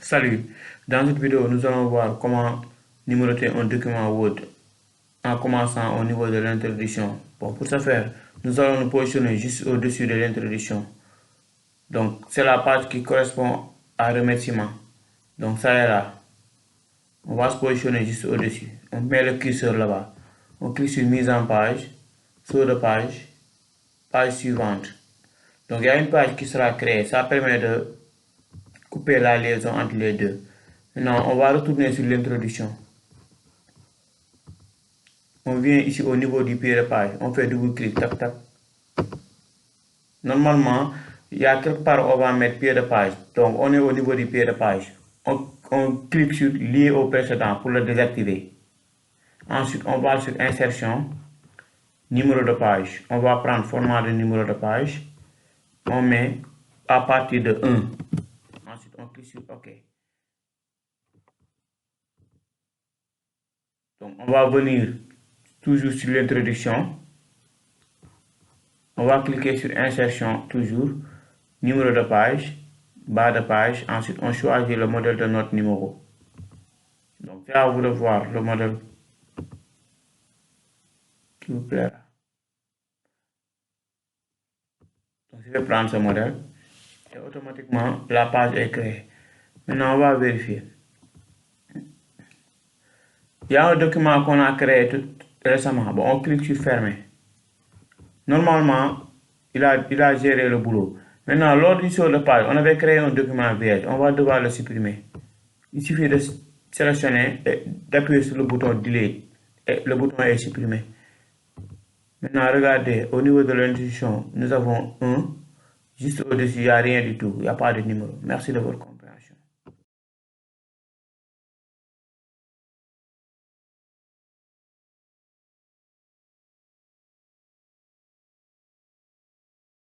Salut, dans cette vidéo, nous allons voir comment numéroter un document Word en commençant au niveau de l'introduction. Bon, pour ce faire, nous allons nous positionner juste au-dessus de l'introduction. Donc, c'est la page qui correspond à remerciement. Donc, ça est là. On va se positionner juste au-dessus. On met le curseur là-bas. On clique sur mise en page, saut de page, page suivante. Donc, il y a une page qui sera créée. Ça permet de couper la liaison entre les deux. Maintenant, on va retourner sur l'introduction. On vient ici au niveau du pied de page. On fait double-clic, tac, tac. Normalement, il y a quelque part où on va mettre pied de page. Donc, on est au niveau du pied de page. On clique sur lier au précédent pour le désactiver. Ensuite, on va sur insertion, numéro de page. On va prendre format de numéro de page. On met à partir de 1. Ensuite, on clique sur OK. Donc, on va venir toujours sur l'introduction. On va cliquer sur insertion toujours, numéro de page, bas de page. Ensuite, on choisit le modèle de notre numéro. Donc, c'est à vous de voir le modèle qui vous plaira. Donc, je vais prendre ce modèle et automatiquement, la page est créée. Maintenant, on va vérifier. Il y a un document qu'on a créé tout récemment. Bon, on clique sur fermer. Normalement, il a géré le boulot. Maintenant, lors du saut de page, on avait créé un document vierge. On va devoir le supprimer. Il suffit de sélectionner et d'appuyer sur le bouton Delete et le bouton est supprimé. Maintenant, regardez, au niveau de l'introduction, nous avons 1. Juste au-dessus, il n'y a rien du tout. Il n'y a pas de numéro. Merci de votre compte.